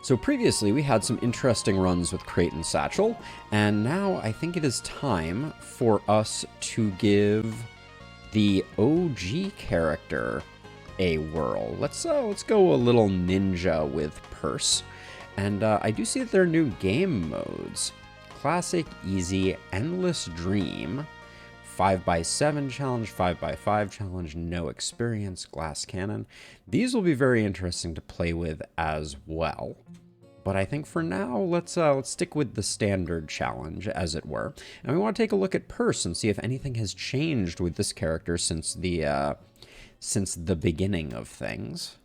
So previously we had some interesting runs with Crate and Satchel, and now I think it is time for us to give the OG character a whirl. Let's go a little ninja with Purse. And I do see that there are new game modes. Classic, Easy, Endless Dream, 5x7 challenge, 5x5 challenge, no experience, Glass Cannon. These will be very interesting to play with as well. But I think for now, let's stick with the standard challenge, as it were. And we want to take a look at Purse and see if anything has changed with this character since the beginning of things.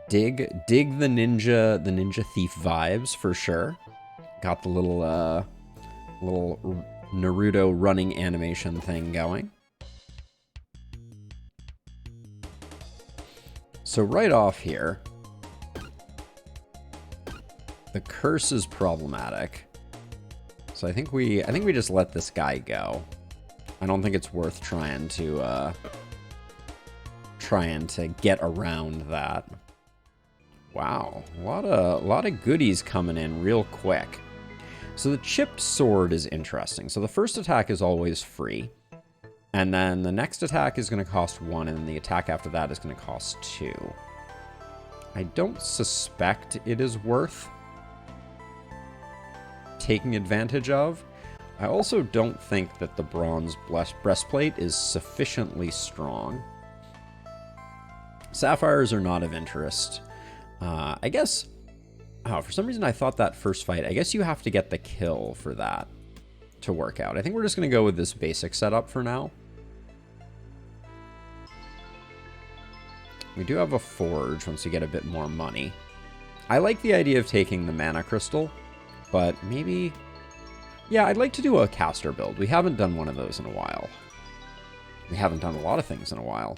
Dig the ninja thief vibes for sure. Got the little Naruto running animation thing going. So right off here, the curse is problematic. So I think we just let this guy go. I don't think it's worth trying to get around that. Wow, a lot of goodies coming in real quick. So the chipped sword is interesting. So the first attack is always free. And then the next attack is going to cost 1, and the attack after that is going to cost 2. I don't suspect it is worth taking advantage of. I also don't think that the bronze breastplate is sufficiently strong. Sapphires are not of interest. I guess... Oh, for some reason I thought that first fight, I guess you have to get the kill for that to work out. I think we're just going to go with this basic setup for now. We do have a forge once you get a bit more money. I like the idea of taking the mana crystal, but maybe... Yeah, I'd like to do a caster build. We haven't done one of those in a while. We haven't done a lot of things in a while.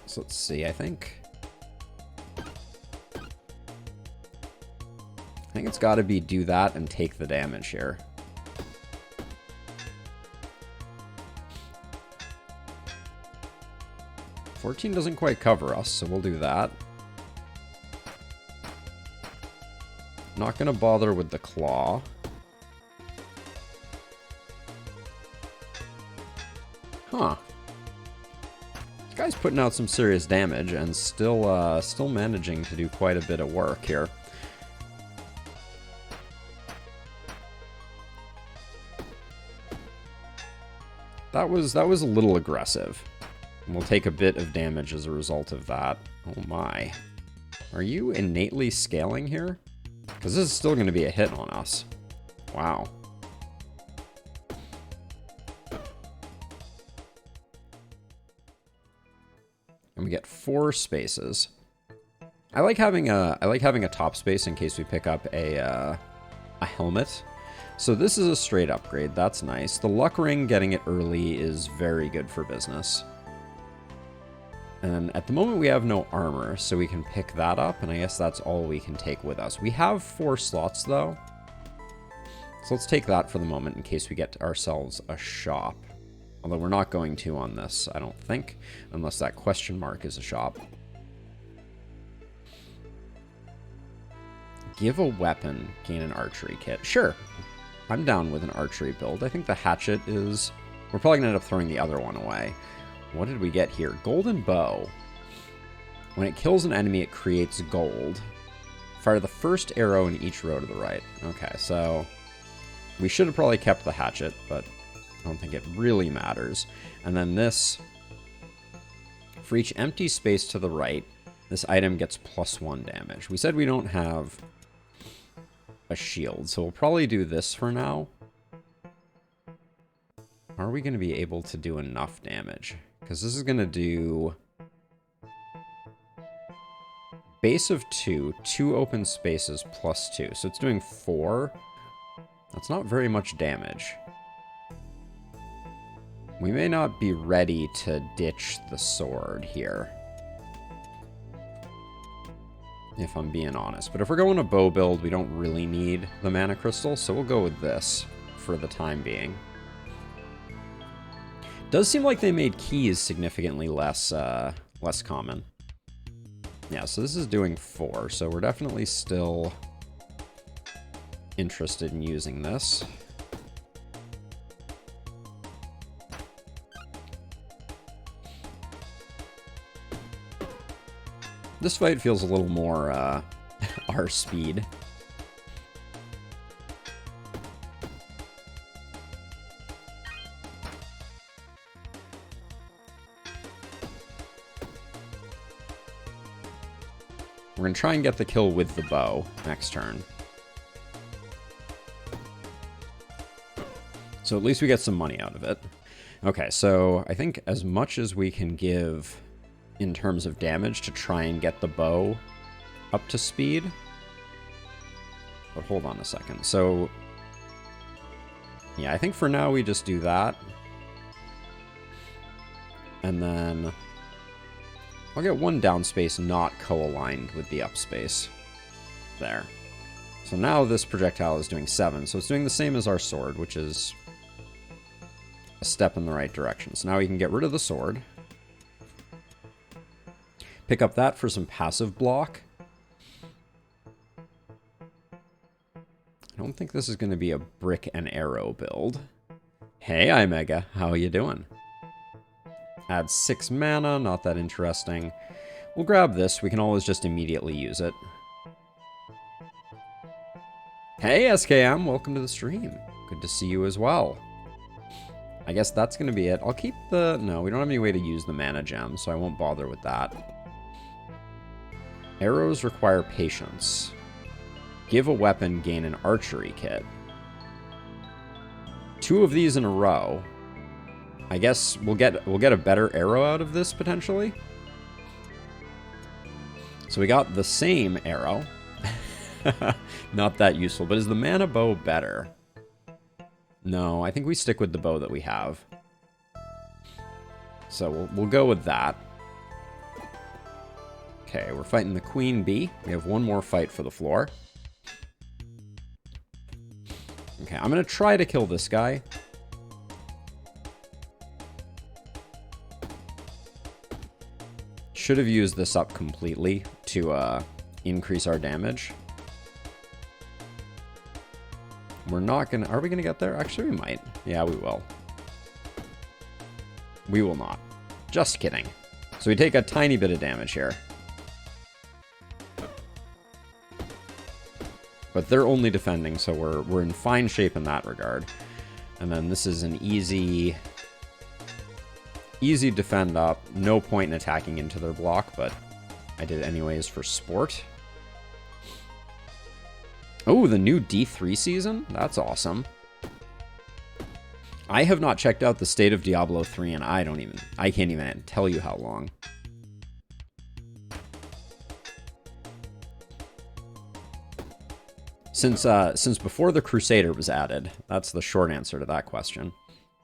So let's see, I think it's got to be do that and take the damage here. $14 doesn't quite cover us, so we'll do that. Not going to bother with the claw. Huh. This guy's putting out some serious damage and still managing to do quite a bit of work here. That was a little aggressive. And we'll take a bit of damage as a result of that. Oh my. Are you innately scaling here? Because this is still going to be a hit on us. Wow. And we get 4 spaces. I like having a top space in case we pick up a helmet. So this is a straight upgrade. That's nice. The luck ring, getting it early, is very good for business. And at the moment we have no armor, so we can pick that up, and I guess that's all we can take with us. We have 4 slots though. So let's take that for the moment in case we get ourselves a shop. Although we're not going to on this, I don't think, unless that question mark is a shop. Give a weapon, gain an archery kit. Sure, I'm down with an archery build. I think the hatchet is... We're probably going to end up throwing the other one away. What did we get here? Golden bow. When it kills an enemy, it creates gold. Fire the first arrow in each row to the right. Okay, so... We should have probably kept the hatchet, but... I don't think it really matters. And then this, for each empty space to the right, this item gets +1 damage. We said we don't have a shield, so we'll probably do this for now. Are we going to be able to do enough damage? Because this is going to do base of 2, 2 open spaces +2. So it's doing 4. That's not very much damage. We may not be ready to ditch the sword here, if I'm being honest. But if we're going a bow build, we don't really need the mana crystal, so we'll go with this for the time being. Does seem like they made keys significantly less common. Yeah, so this is doing 4, so we're definitely still interested in using this. This fight feels a little more our speed. We're going to try and get the kill with the bow next turn. So at least we get some money out of it. Okay, so I think as much as we can give in terms of damage to try and get the bow up to speed. But hold on a second. So, yeah, I think for now we just do that. And then I'll get one down space not co-aligned with the up space. There. So now this projectile is doing 7. So it's doing the same as our sword, which is a step in the right direction. So now we can get rid of the sword. Pick up that for some passive block. I don't think this is going to be a brick and arrow build. Hey, iMega, how you doing? Add 6 mana, not that interesting. We'll grab this, we can always just immediately use it. Hey, SKM, welcome to the stream. Good to see you as well. I guess that's going to be it. I'll keep the... No, we don't have any way to use the mana gem, so I won't bother with that. Arrows require patience. Give a weapon, gain an archery kit. 2 of these in a row. I guess we'll get a better arrow out of this, potentially. So we got the same arrow. Not that useful, but is the mana bow better? No, I think we stick with the bow that we have. So we'll go with that. Okay, we're fighting the queen bee. We have one more fight for the floor. Okay, I'm going to try to kill this guy. Should have used this up completely to increase our damage. We're not going to... Are we going to get there? Actually, we might. Yeah, we will. We will not. Just kidding. So we take a tiny bit of damage here. But they're only defending, so we're in fine shape in that regard. And then this is an easy defend up. No point in attacking into their block, but I did it anyways for sport. Oh, the new D3 season? That's awesome. I have not checked out the state of Diablo 3, and I can't even tell you how long. Since before the Crusader was added, that's the short answer to that question.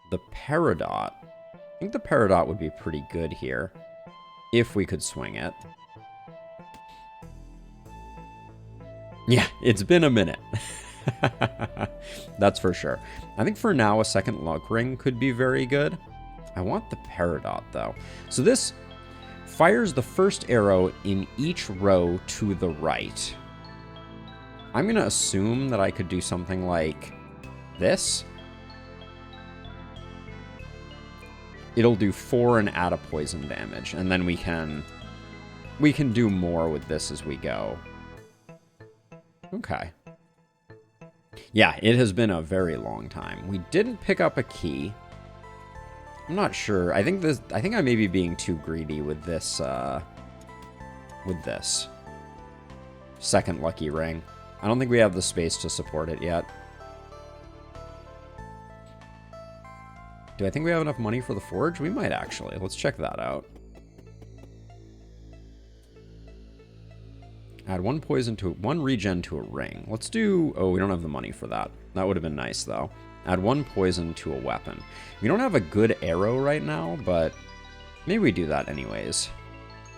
The Peridot. I think the Peridot would be pretty good here, if we could swing it. Yeah, it's been a minute. That's for sure. I think for now, a second Lug Ring could be very good. I want the Peridot, though. So this fires the first arrow in each row to the right. I'm going to assume that I could do something like this. It'll do 4 and add a poison damage, and then we can do more with this as we go. Okay. Yeah, it has been a very long time. We didn't pick up a key. I'm not sure. I think I may be being too greedy with this second lucky ring. I don't think we have the space to support it yet. Do I think we have enough money for the forge? We might actually. Let's check that out. Add 1 regen to a ring. Let's do... Oh, we don't have the money for that. That would have been nice, though. Add 1 poison to a weapon. We don't have a good arrow right now, but maybe we do that anyways.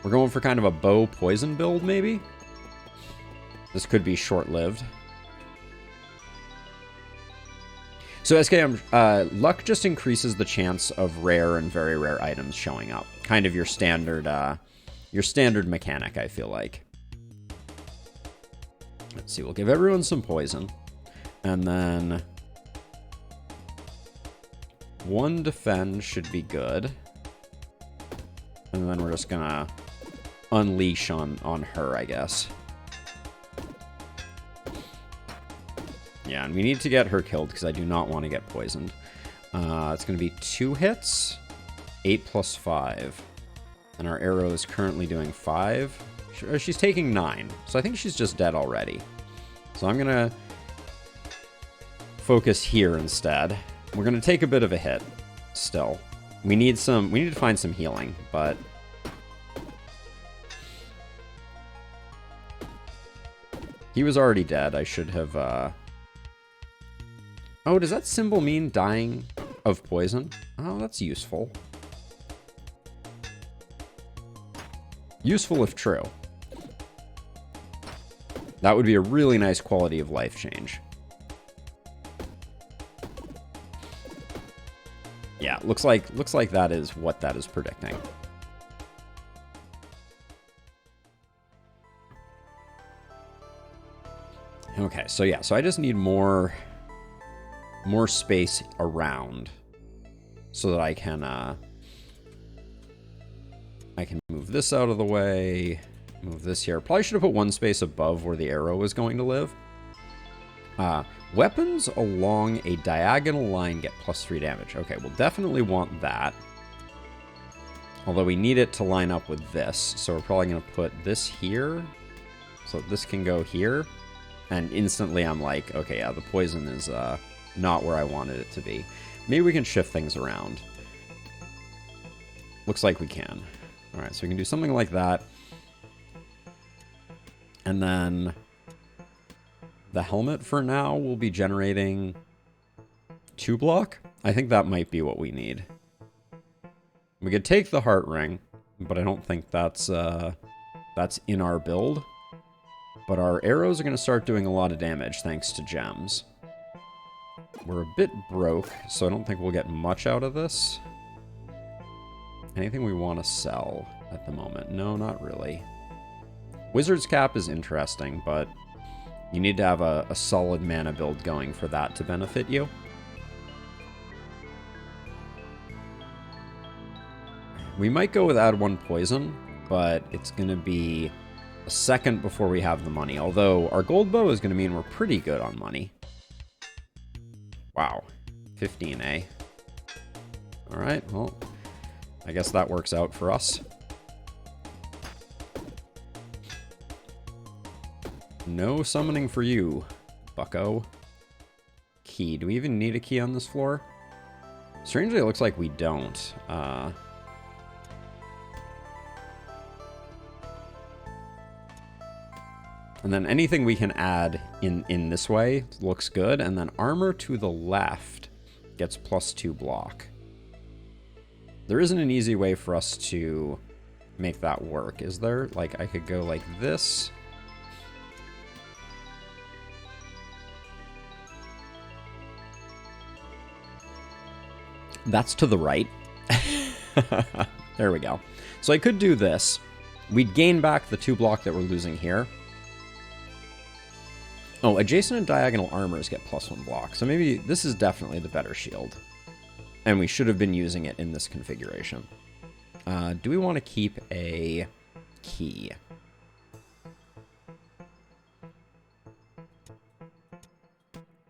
We're going for kind of a bow poison build, maybe? This could be short-lived. So SKM, luck just increases the chance of rare and very rare items showing up. Kind of your standard mechanic, I feel like. Let's see, we'll give everyone some poison. And then 1 defend should be good. And then we're just gonna unleash on her, I guess. Yeah, and we need to get her killed because I do not want to get poisoned. It's going to be 2 hits, 8 plus 5. And our arrow is currently doing 5. She's taking 9, so I think she's just dead already. So I'm going to focus here instead. We're going to take a bit of a hit still. We need to find some healing, but he was already dead. I should have Oh, does that symbol mean dying of poison? Oh, that's useful. Useful if true. That would be a really nice quality of life change. Yeah, looks like that is what that is predicting. Okay, so yeah, so I just need more space around so that I can move this out of the way, move this here. Probably should have put 1 space above where the arrow was going to live. Weapons along a diagonal line get +3 damage. Okay, we'll definitely want that. Although we need it to line up with this, so we're probably going to put this here, so this can go here. And instantly I'm like, okay, yeah, the poison is not where I wanted it to be. Maybe we can shift things around. Looks like we can. All right, so we can do something like that. And then the helmet for now will be generating 2 block. I think that might be what we need. We could take the heart ring, but I don't think that's in our build. But our arrows are going to start doing a lot of damage thanks to gems. We're a bit broke, so I don't think we'll get much out of this. Anything we want to sell at the moment? No, not really. Wizard's Cap is interesting, but you need to have a solid mana build going for that to benefit you. We might go with add 1 poison, but it's going to be a second before we have the money. Although our gold bow is going to mean we're pretty good on money. Wow, 15, eh? All right, well, I guess that works out for us. No summoning for you, bucko. Key. Do we even need a key on this floor? Strangely, it looks like we don't. And then anything we can add in this way looks good. And then armor to the left gets +2 block. There isn't an easy way for us to make that work, is there? Like, I could go like this. That's to the right. There we go. So I could do this. We'd gain back the 2 block that we're losing here. Oh, adjacent and diagonal armors get +1 block. So maybe this is definitely the better shield. And we should have been using it in this configuration. Do we want to keep a key?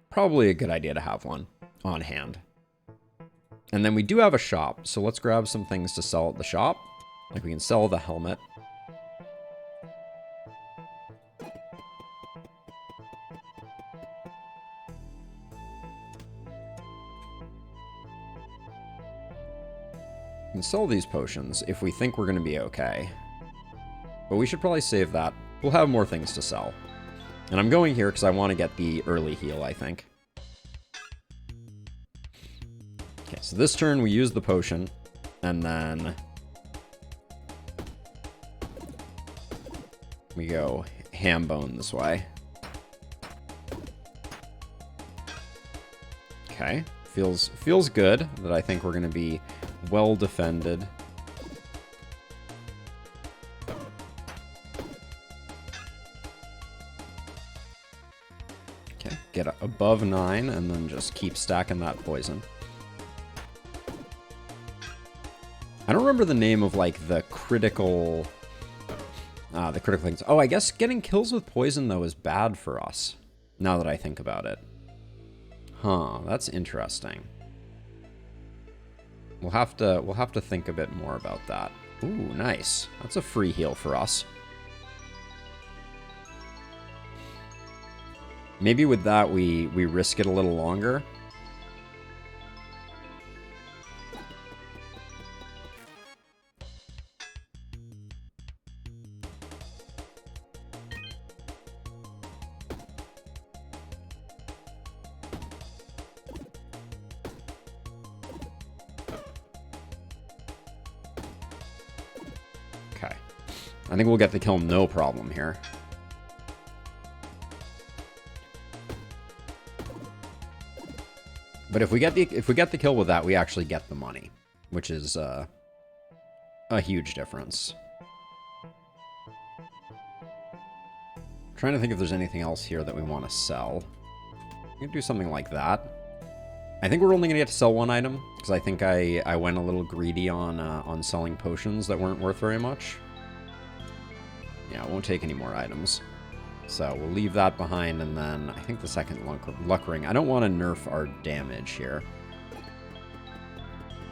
Probably a good idea to have one on hand. And then we do have a shop, so let's grab some things to sell at the shop. Like we can sell the helmet. We can sell these potions if we think we're going to be okay. But we should probably save that. We'll have more things to sell. And I'm going here because I want to get the early heal, I think. Okay, so this turn we use the potion, and then we go ham bone this way. Okay. Feels good that I think we're going to be well defended. Okay, get above 9 and then just keep stacking that poison. I don't remember the name of, like, the critical things. Oh, I guess getting kills with poison, though, is bad for us, now that I think about it. Huh, that's interesting. We'll have to think a bit more about that. Ooh, nice. That's a free heal for us. Maybe with that we risk it a little longer. Okay. I think we'll get the kill no problem here. But if we get the kill with that, we actually get the money, which is a huge difference. I'm trying to think if there's anything else here that we want to sell. We can do something like that. I think we're only gonna get to sell one item because I think I went a little greedy on selling potions that weren't worth very much. Yeah, I won't take any more items. So we'll leave that behind, and then I think the second luck ring. I don't want to nerf our damage here.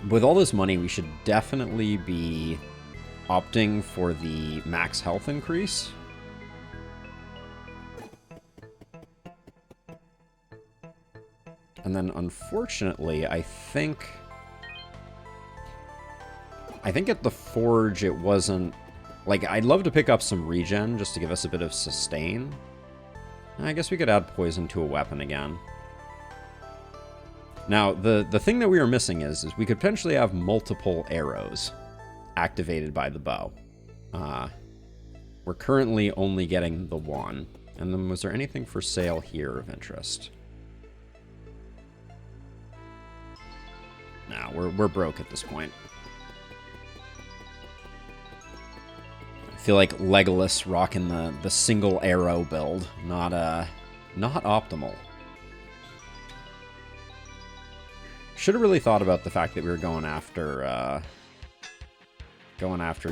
With all this money, we should definitely be opting for the max health increase. And then, unfortunately, I think at the Forge it wasn't... Like, I'd love to pick up some regen just to give us a bit of sustain. I guess we could add poison to a weapon again. Now, the thing that we are missing is we could potentially have multiple arrows activated by the bow. We're currently only getting the one. And then was there anything for sale here of interest? No, we're broke at this point. I feel like Legolas rocking the single arrow build, not optimal. Should have really thought about the fact that we were going after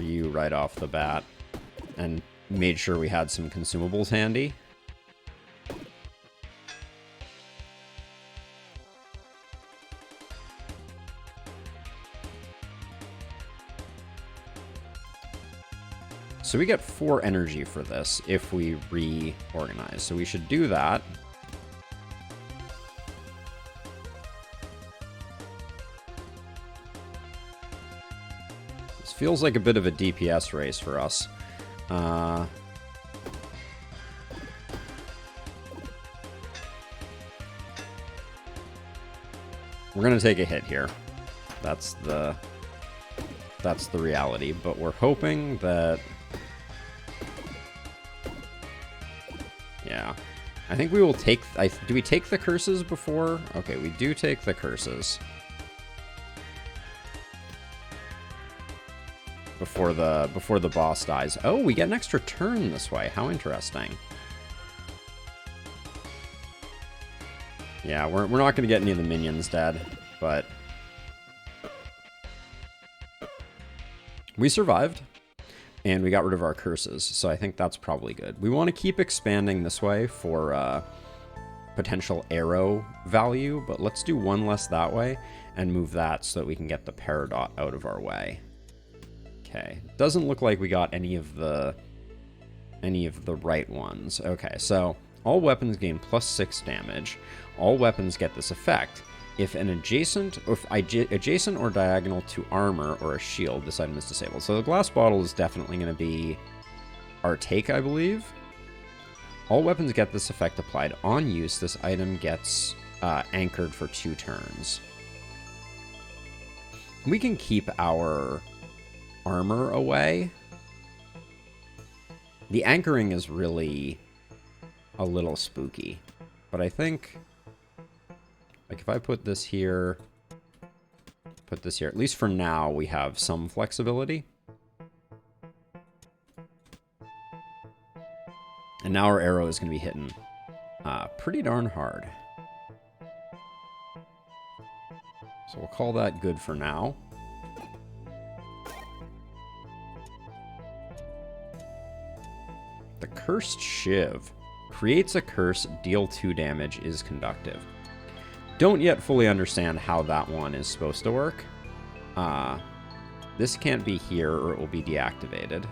you right off the bat, and made sure we had some consumables handy. So we get 4 energy for this if we reorganize. So we should do that. This feels like a bit of a DPS race for us. We're gonna take a hit here. That's the reality, but we're hoping that... Yeah. I think we will take... do we take the curses before? Okay, we do take the curses. Before the boss dies. Oh, we get an extra turn this way. How interesting. Yeah, we're not going to get any of the minions dead, but... We survived. And we got rid of our curses, so I think that's probably good. We want to keep expanding this way for potential arrow value, but let's do one less that way and move that so that we can get the Peridot out of our way. Okay, doesn't look like we got any of the right ones. Okay, so all weapons gain +6 damage. All weapons get this effect. If adjacent or diagonal to armor or a shield, this item is disabled. So the glass bottle is definitely going to be our take, I believe. All weapons get this effect applied on use. This item gets anchored for 2 turns. We can keep our armor away. The anchoring is really a little spooky, but I think Like if I put this here, put this here, at least for now we have some flexibility. And now our arrow is going to be hitting pretty darn hard. So we'll call that good for now. The Cursed Shiv. Creates a curse, deal 2 damage, is conductive. Don't yet fully understand how that one is supposed to work. This can't be here or it will be deactivated.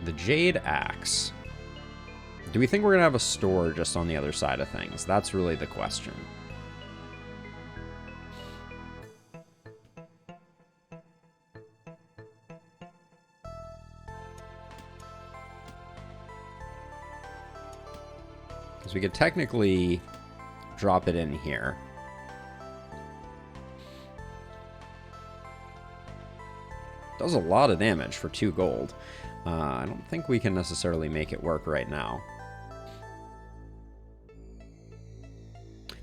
The Jade Axe. Do we think we're going to have a store just on the other side of things? That's really the question. Because we could technically drop it in here. Does a lot of damage for 2 gold. I don't think we can necessarily make it work right now.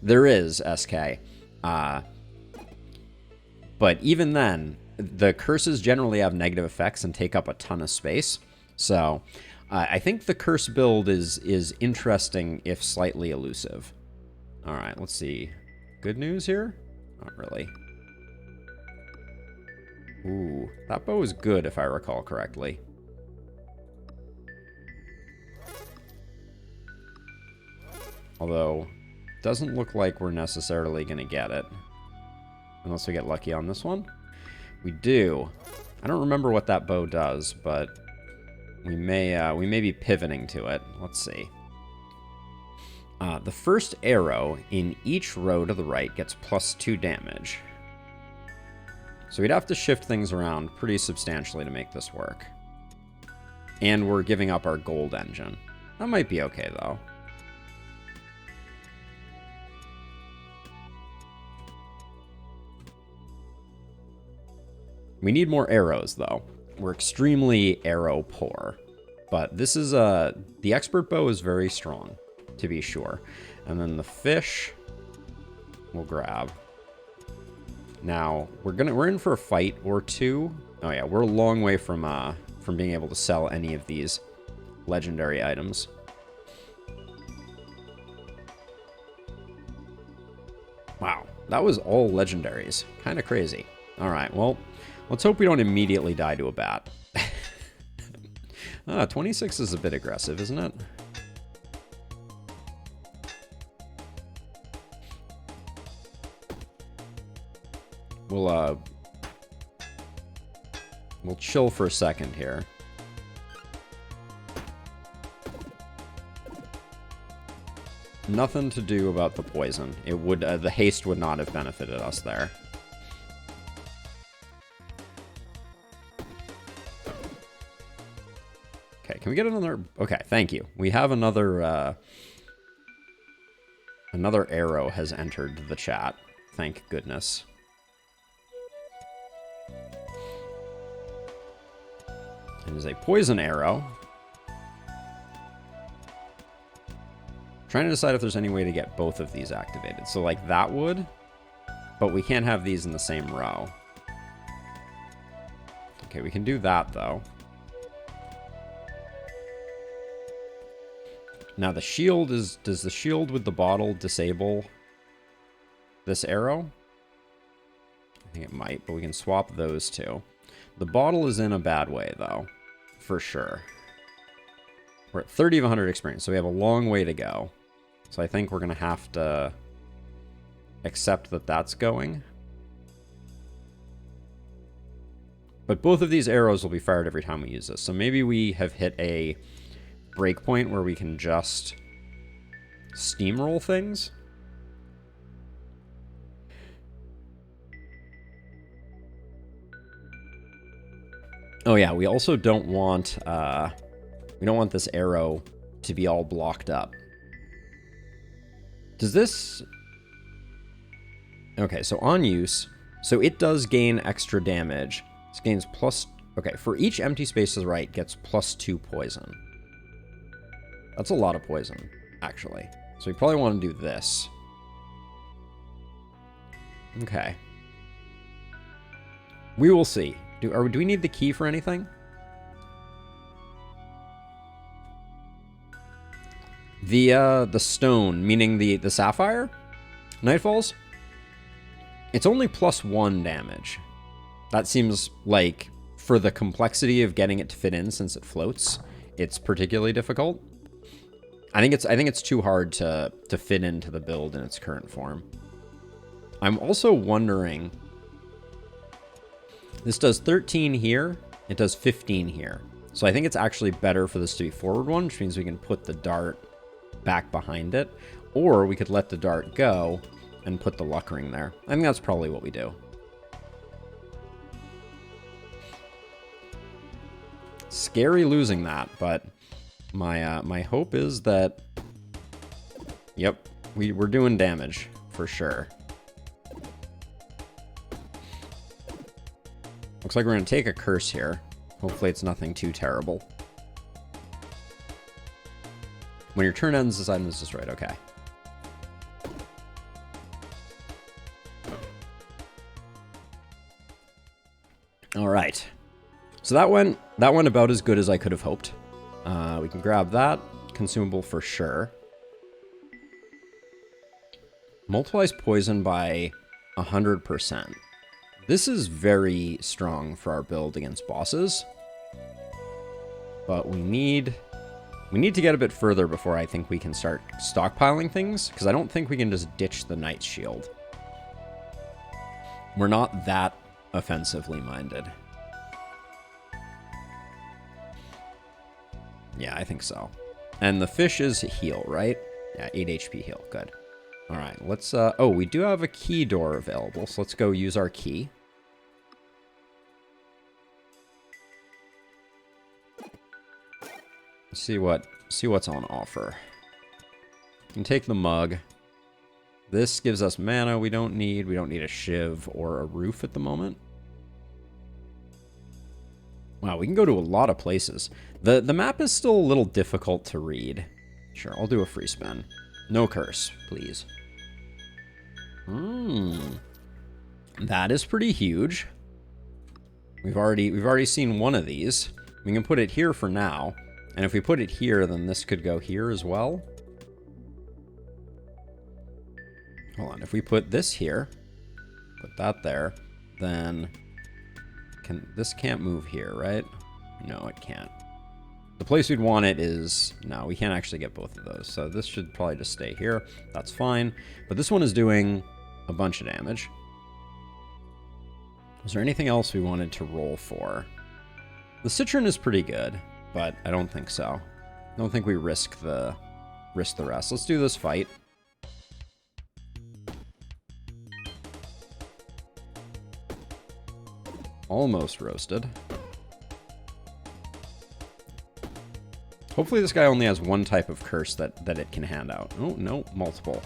There is, SK. But even then, the curses generally have negative effects and take up a ton of space. So I think the curse build is interesting, if slightly elusive. All right, let's see. Good news here? Not really. Ooh, that bow is good if I recall correctly. Although, doesn't look like we're necessarily going to get it. Unless we get lucky on this one. We do. I don't remember what that bow does, but we may be pivoting to it. Let's see. The first arrow in each row to the right gets +2 damage. So we'd have to shift things around pretty substantially to make this work. And we're giving up our gold engine. That might be okay, though. We need more arrows, though. We're extremely arrow poor. But this is the expert bow is very strong, to be sure. And then the fish we'll grab. Now, we're in for a fight or two. Oh yeah, we're a long way from being able to sell any of these legendary items. Wow, that was all legendaries. Kind of crazy. All right, well, let's hope we don't immediately die to a bat. 26 is a bit aggressive, isn't it? We'll chill for a second here. Nothing to do about the poison. It would the haste would not have benefited us there. Okay, can we get another? Okay, thank you. We have another another arrow has entered the chat. Thank goodness. It is a poison arrow. Trying to decide if there's any way to get both of these activated. So like that would, but we can't have these in the same row. Okay, we can do that though. Now the shield is, does the shield with the bottle disable this arrow? I think it might, but we can swap those two. The bottle is in a bad way though, for sure. We're at 30 of 100 experience, so we have a long way to go. So I think we're going to have to accept that that's going. But both of these arrows will be fired every time we use this. So maybe we have hit a breakpoint where we can just steamroll things. Oh yeah, we also don't want this arrow to be all blocked up. Does this... Okay, so on use, so it does gain extra damage. It gains plus... Okay, for each empty space to the right, gets +2 poison. That's a lot of poison, actually. So we probably want to do this. Okay. We will see. Do we need the key for anything? The stone, meaning the sapphire? Nightfalls? It's only +1 damage. That seems like, for the complexity of getting it to fit in since it floats, it's particularly difficult. I think it's too hard to fit into the build in its current form. I'm also wondering, this does 13 here, it does 15 here. So I think it's actually better for this to be forward one, which means we can put the dart back behind it, or we could let the dart go and put the luck ring there. I think that's probably what we do. Scary losing that, but my hope is that, yep, we're doing damage for sure. Looks like we're going to take a curse here. Hopefully it's nothing too terrible. When your turn ends, this item is destroyed. Okay. All right. So that went about as good as I could have hoped. We can grab that. Consumable for sure. Multiplies poison by 100%. This is very strong for our build against bosses. But we need to get a bit further before I think we can start stockpiling things, because I don't think we can just ditch the Knight's Shield. We're not that offensively minded. Yeah, I think so. And the fish is heal, right? Yeah, 8 HP heal. Good. All right, let's... oh, we do have a key door available, so let's go use our key. See what's on offer. You can take the mug. This gives us mana we don't need. We don't need a shiv or a roof at the moment. Wow, we can go to a lot of places. The map is still a little difficult to read. Sure, I'll do a free spin. No curse, please. That is pretty huge. We've already seen one of these. We can put it here for now. And if we put it here, then this could go here as well. Hold on, if we put this here, put that there, then this can't move here, right? No, it can't. The place we'd want it is... No, we can't actually get both of those. So this should probably just stay here. That's fine. But this one is doing a bunch of damage. Was there anything else we wanted to roll for? The Citron is pretty good, but I don't think so. I don't think we risk the rest. Let's do this fight. Almost roasted. Hopefully this guy only has one type of curse that it can hand out. Oh, no, multiple.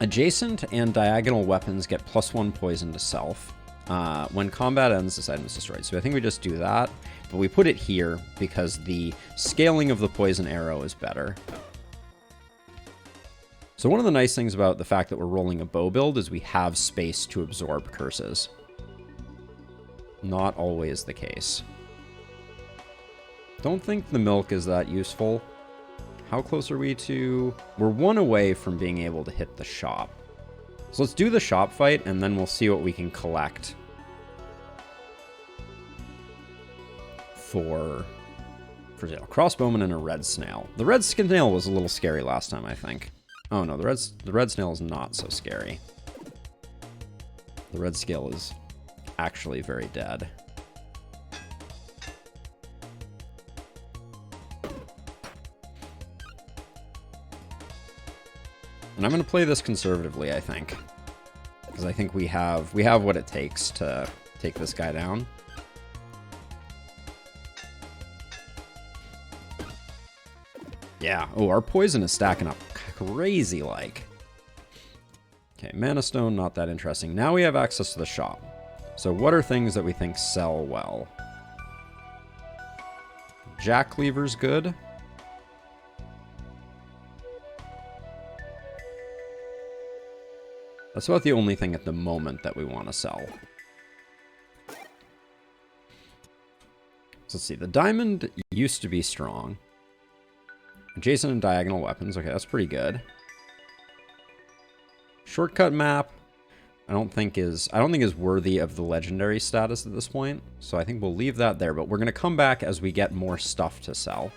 Adjacent and diagonal weapons get +1 poison to self. When combat ends, this item is destroyed. So I think we just do that. But we put it here because the scaling of the poison arrow is better. So one of the nice things about the fact that we're rolling a bow build is we have space to absorb curses. Not always the case. Don't think the milk is that useful. How close are we to... We're 1 away from being able to hit the shop. So let's do the shop fight, and then we'll see what we can collect for sale. Crossbowman and a red snail. The red snail was a little scary last time, I think. Oh no, the red snail is not so scary. The red scale is actually very dead. And I'm going to play this conservatively, I think. Because I think we have what it takes to take this guy down. Yeah. Oh, our poison is stacking up crazy like. Okay, Mana Stone, not that interesting. Now we have access to the shop. So what are things that we think sell well? Jack Cleaver's good. That's about the only thing at the moment that we want to sell. So let's see. The diamond used to be strong. Adjacent and diagonal weapons. Okay, that's pretty good. Shortcut map, I don't think is worthy of the legendary status at this point. So I think we'll leave that there, but we're going to come back as we get more stuff to sell.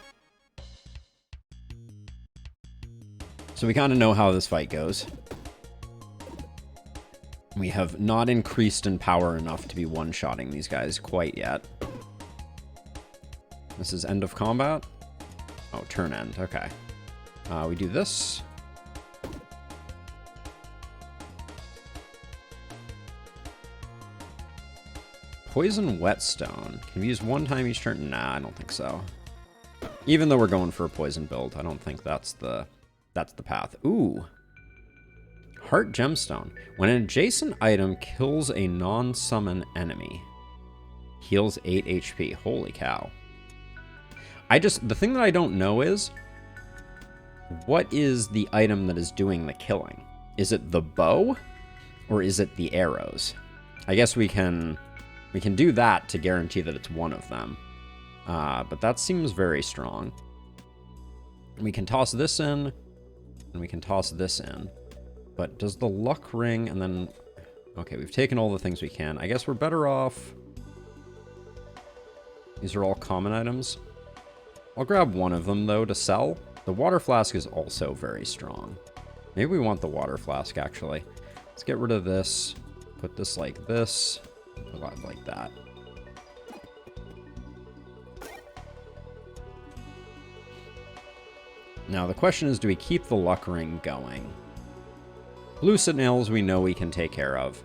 So we kind of know how this fight goes. We have not increased in power enough to be one-shotting these guys quite yet. This is end of combat. Oh, turn end. Okay. We do this. Poison whetstone. Can we use one time each turn? Nah, I don't think so. Even though we're going for a poison build, I don't think that's the path. Ooh. Heart gemstone. When an adjacent item kills a non-summon enemy, heals 8 HP. Holy cow. The thing that I don't know is, what is the item that is doing the killing? Is it the bow, or is it the arrows? I guess we can do that to guarantee that it's one of them. But that seems very strong. We can toss this in, and we can toss this in. But does the luck ring, and then... Okay, we've taken all the things we can. I guess we're better off... These are all common items. I'll grab one of them, though, to sell. The water flask is also very strong. Maybe we want the water flask, actually. Let's get rid of this. Put this like this. Put that like that. Now, the question is, do we keep the luck ring going? Blue snails we know we can take care of.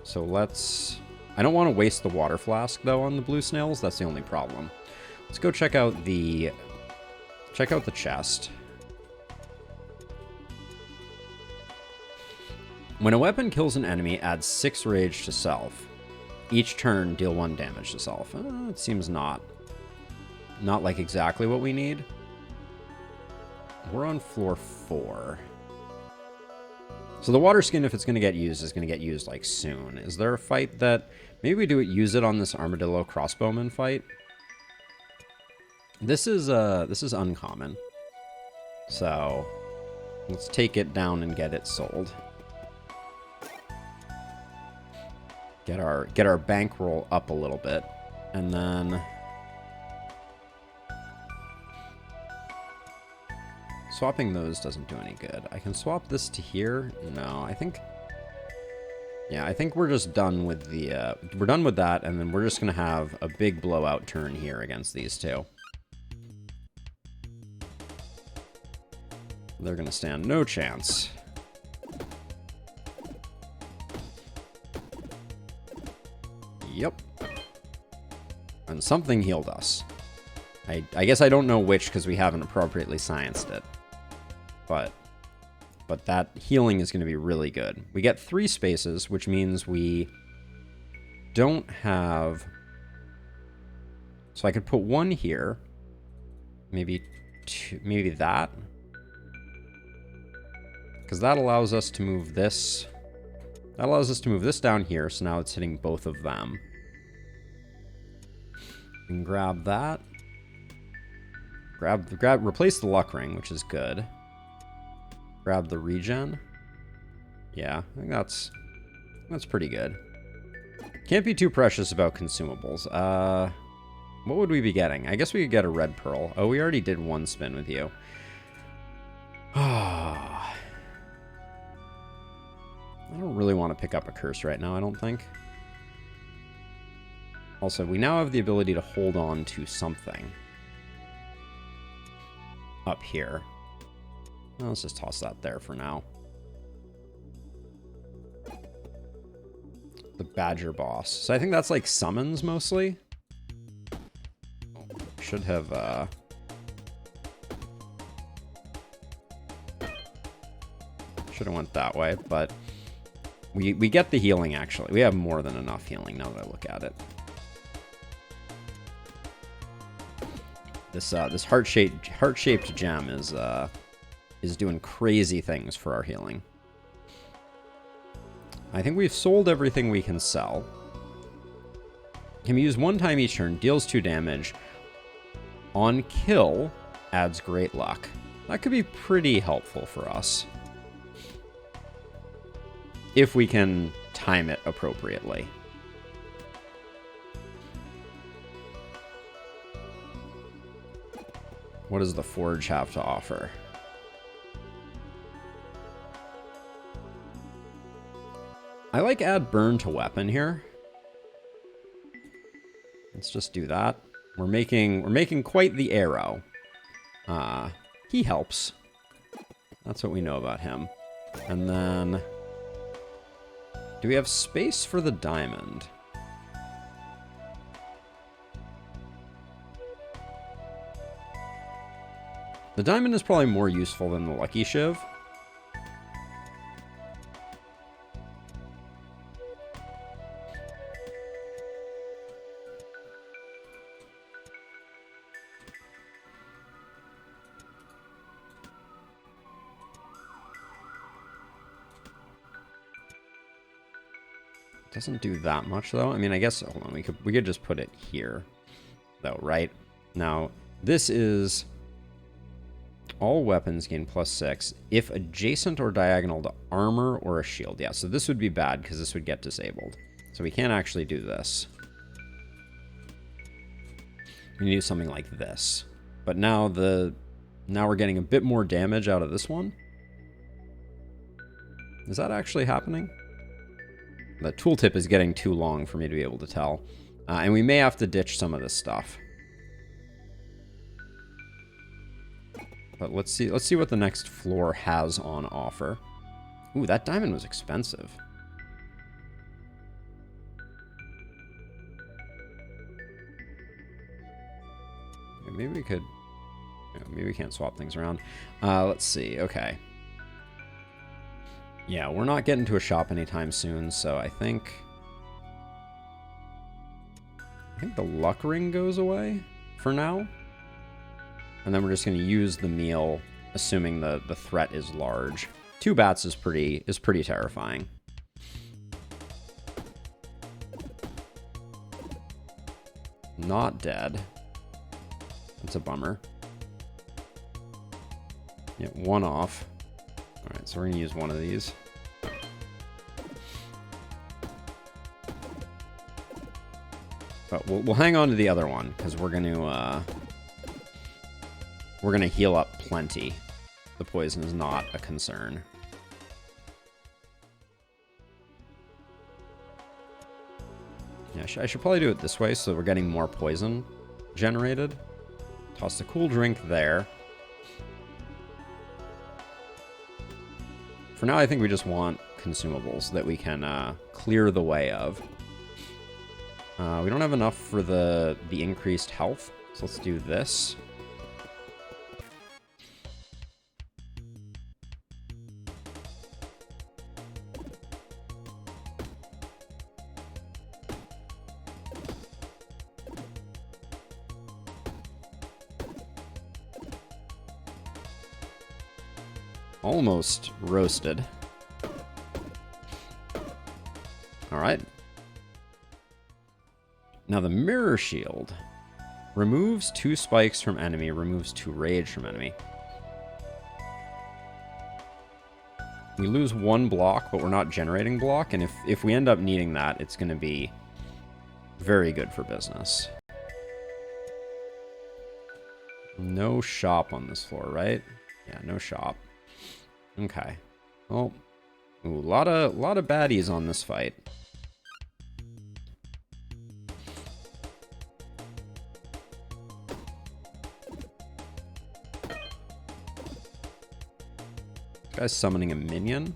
So let's... I don't want to waste the water flask, though, on the blue snails. That's the only problem. Let's go check out the... Check out the chest. When a weapon kills an enemy, add 6 rage to self. Each turn, deal 1 damage to self. It seems not like exactly what we need. We're on floor 4. So the water skin, if it's going to get used, is going to get used, like, soon. Is there a fight that... Maybe we use it on this armadillo crossbowman fight? This is uncommon. So, let's take it down and get it sold. Get our bankroll up a little bit. And then... Swapping those doesn't do any good. I can swap this to here. No, I think... Yeah, I think we're just done with the... we're done with that, and then we're just going to have a big blowout turn here against these two. They're going to stand no chance. Yep. And something healed us. I guess I don't know which, because we haven't appropriately scienced it. But that healing is going to be really good. We get 3 spaces, which means we don't have... So I could put 1 here. Maybe 2, maybe that. Because that allows us to move this. That allows us to move this down here, so now it's hitting both of them. We can grab that. Replace the luck ring, which is good. Grab the regen. Yeah, I think that's pretty good. Can't be too precious about consumables. What would we be getting? I guess we could get a red pearl. Oh, we already did 1 spin with you. I don't really want to pick up a curse right now, I don't think. Also, we now have the ability to hold on to something. Up here. Well, let's just toss that there for now. The badger boss. So I think that's like summons mostly. Should have went that way, but we get the healing actually. We have more than enough healing now that I look at it. This heart-shaped gem is doing crazy things for our healing. I think we've sold everything we can sell. Can be used one time each turn, deals 2 damage. On kill, adds great luck. That could be pretty helpful for us. If we can time it appropriately. What does the Forge have to offer? I like add burn to weapon here. Let's just do that. We're making quite the arrow. He helps. That's what we know about him. And then do we have space for the diamond? The diamond is probably more useful than the Lucky Shiv. Doesn't do that much though. I mean, I guess, hold on, we could just put it here though, right? Now, this is all weapons gain +6 if adjacent or diagonal to armor or a shield. Yeah, so this would be bad because this would get disabled. So we can't actually do this. We need to do something like this. But now we're getting a bit more damage out of this one. Is that actually happening? The tooltip is getting too long for me to be able to tell. And we may have to ditch some of this stuff. But let's see what the next floor has on offer. Ooh, that diamond was expensive. Maybe we could... maybe we can't swap things around. Let's see. Okay. Yeah, we're not getting to a shop anytime soon, so I think the luck ring goes away for now. And then we're just going to use the meal, assuming the threat is large. 2 bats is pretty terrifying. Not dead. That's a bummer. Yeah, 1 off. Alright, so we're going to use one of these. But we'll hang on to the other one, because we're going to heal up plenty. The poison is not a concern. Yeah, I should probably do it this way, so we're getting more poison generated. Toss the cool drink there. For now, I think we just want consumables that we can clear the way of. We don't have enough for the increased health, so let's do this. Almost roasted. All right. Now the mirror shield removes 2 spikes from enemy, removes 2 rage from enemy. We lose 1 block, but we're not generating block, and if we end up needing that, it's going to be very good for business. No shop on this floor, right? Yeah, no shop. Okay. Well, ooh, a lot of baddies on this fight. This guy's summoning a minion.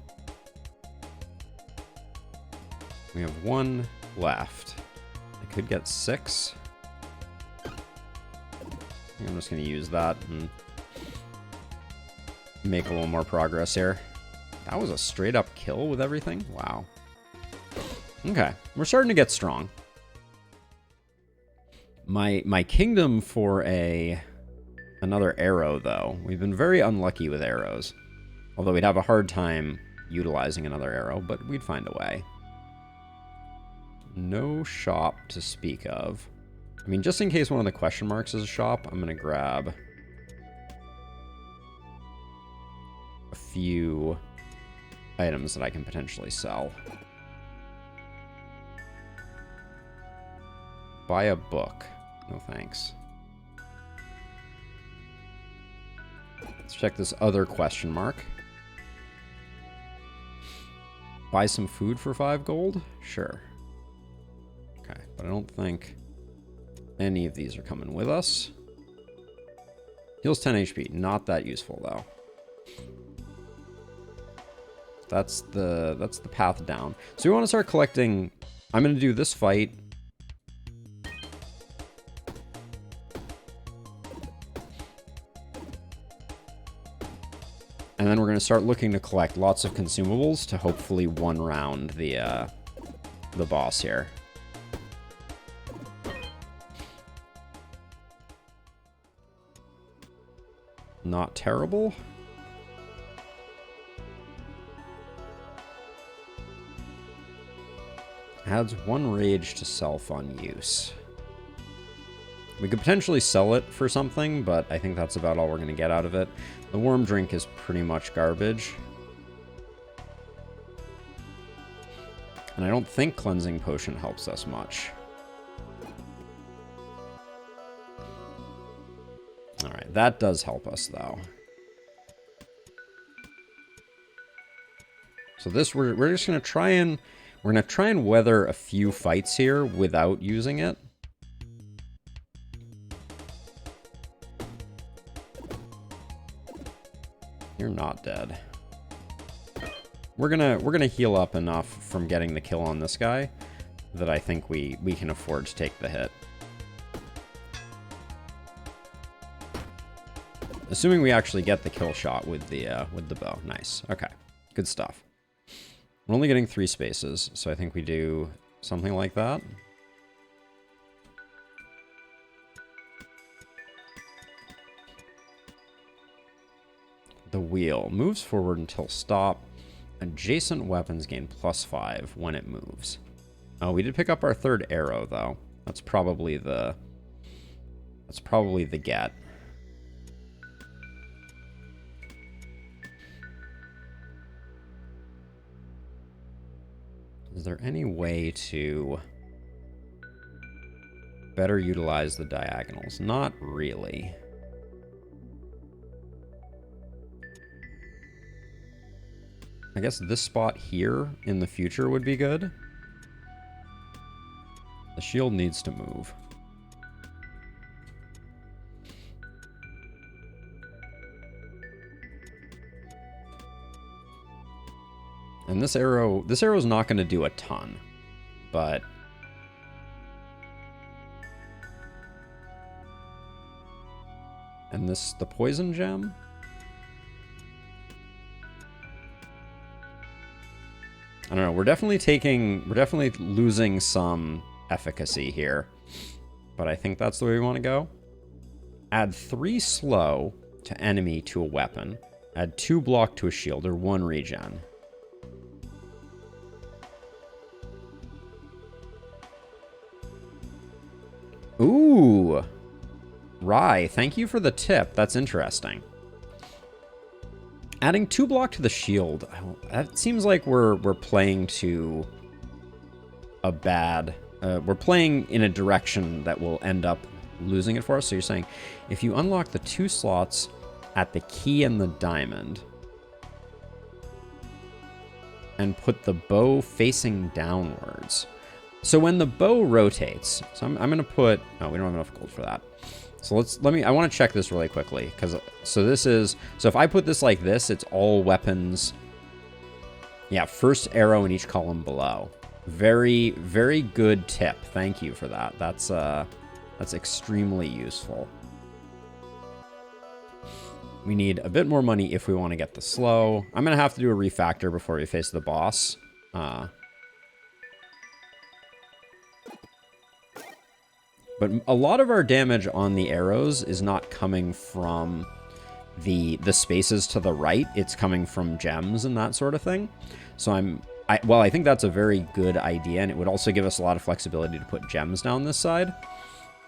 We have 1 left. I could get 6. I'm just going to use that and make a little more progress here. That was a straight up kill with everything. Wow. Okay, we're starting to get strong. My kingdom for another arrow though. We've been very unlucky with arrows. Although we'd have a hard time utilizing another arrow, but we'd find a way. No shop to speak of. I mean, just in case one of the question marks is a shop, I'm going to grab a few items that I can potentially sell. Buy a book. No thanks. Let's check this other question mark. Buy some food for 5 gold? Sure. Okay, but I don't think any of these are coming with us. Heals 10 HP. Not that useful, though. That's the path down. So we want to start collecting. I'm going to do this fight. And then we're going to start looking to collect lots of consumables to hopefully one round the boss here. Not terrible. Adds 1 rage to self on use. We could potentially sell it for something, but I think that's about all we're going to get out of it. The worm drink is pretty much garbage. And I don't think cleansing potion helps us much. Alright, that does help us, though. So this, we're just going to try and... We're going to try and weather a few fights here without using it. You're not dead. We're gonna heal up enough from getting the kill on this guy that I think we can afford to take the hit. Assuming we actually get the kill shot with the bow. Nice. Okay. Good stuff. We're only getting 3 spaces, so I think we do something like that. The wheel moves forward until stop. Adjacent weapons gain +5 when it moves. Oh, we did pick up our 3rd arrow, though. That's probably the get. Is there any way to better utilize the diagonals? Not really. I guess this spot here in the future would be good. The shield needs to move. And this arrow's not going to do a ton, but and the poison gem? I don't know, we're definitely losing some efficacy here, but I think that's the way we want to go. Add 3 slow to enemy to a weapon. Add 2 block to a shield or 1 regen. Ooh. Rye, thank you for the tip. That's interesting. Adding 2 block to the shield. That seems like we're playing to a bad... we're playing in a direction that will end up losing it for us. So you're saying, if you unlock the 2 slots at the key and the diamond, and put the bow facing downwards. So when the bow rotates, so I'm going to put... Oh, we don't have enough gold for that. So I want to check this really quickly, because, so if I put this like this, it's all weapons. Yeah, first arrow in each column below. Very, very good tip. Thank you for that. That's extremely useful. We need a bit more money if we want to get the slow. I'm going to have to do a refactor before we face the boss. But a lot of our damage on the arrows is not coming from the spaces to the right, it's coming from gems and that sort of thing. So I think that's a very good idea, and it would also give us a lot of flexibility to put gems down this side.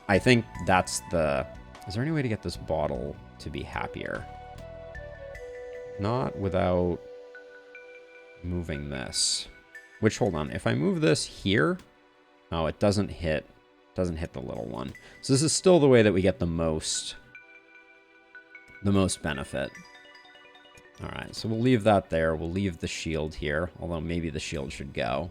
I think that's the... Is there any way to get this bottle to be happier? Not without moving this. Which, hold on, if I move this here... Oh, it doesn't hit the little one. So this is still the way that we get the most benefit. All right, so we'll leave that there. We'll leave the shield here, although maybe the shield should go.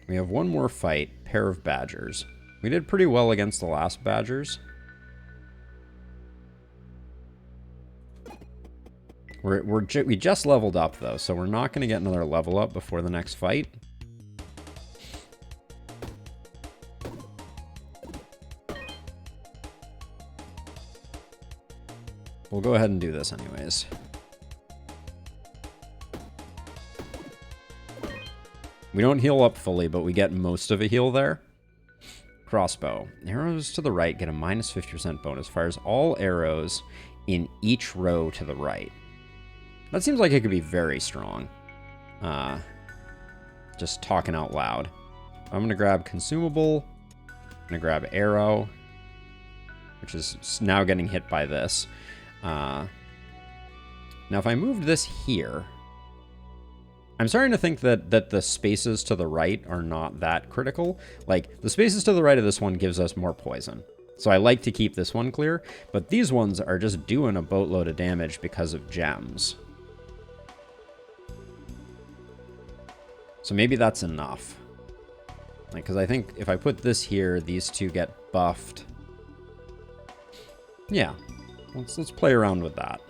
We have one more fight, pair of badgers. We did pretty well against the last badgers. We just leveled up, though, so we're not going to get another level up before the next fight. We'll go ahead and do this anyways. We don't heal up fully, but we get most of a heal there. Crossbow. Arrows to the right get a minus 50% bonus. Fires all arrows in each row to the right. That seems like it could be very strong. Just talking out loud. I'm going to grab consumable. I'm going to grab arrow, which is now getting hit by this. Now, if I moved this here, I'm starting to think that the spaces to the right are not that critical. Like, the spaces to the right of this one gives us more poison. So I like to keep this one clear, but these ones are just doing a boatload of damage because of gems. So maybe that's enough. Like, because I think if I put this here, these two get buffed. Yeah, let's play around with that.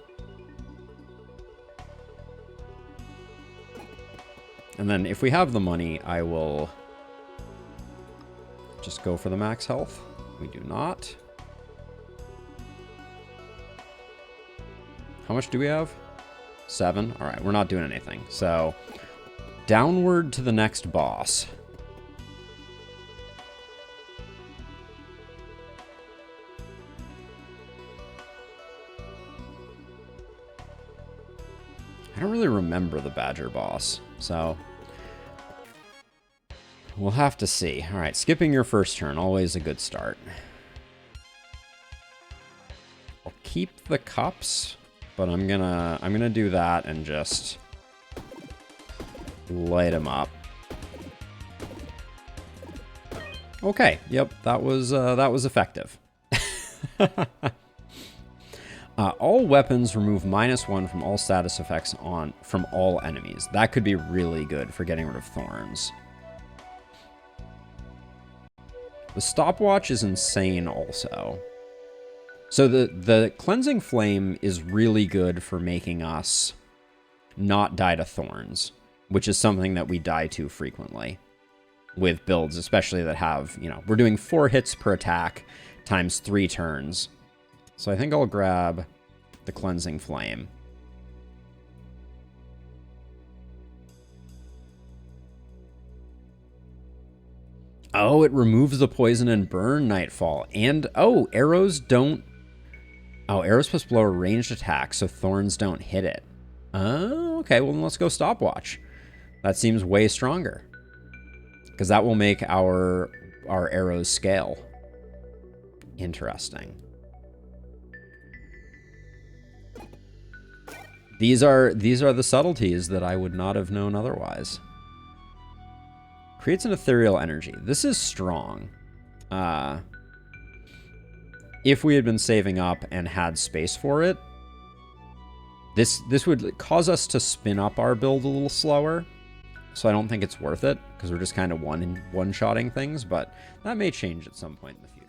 And then if we have the money, I will just go for the max health. We do not. How much do we have? 7. All right, we're not doing anything. So downward to the next boss. I don't really remember the badger boss, so we'll have to see. All right, skipping your first turn, always a good start. I'll keep the cups, but I'm gonna do that and just light them up. Okay, yep, that was effective. All weapons remove -1 from all status effects from all enemies. That could be really good for getting rid of thorns. The stopwatch is insane also. So the cleansing flame is really good for making us not die to thorns, which is something that we die to frequently with builds, especially that have, we're doing 4 hits per attack times 3 turns. So I think I'll grab the cleansing flame. Oh, it removes the poison and burn Nightfall. And, arrows don't... Oh, arrows plus blow a ranged attack, so thorns don't hit it. Oh, okay, well, then let's go stopwatch. That seems way stronger. Because that will make our arrows scale. Interesting. These are the subtleties that I would not have known otherwise. Creates an ethereal energy. This is strong. If we had been saving up and had space for it, this would cause us to spin up our build a little slower. So I don't think it's worth it, because we're just kind of one-shotting things, but that may change at some point in the future.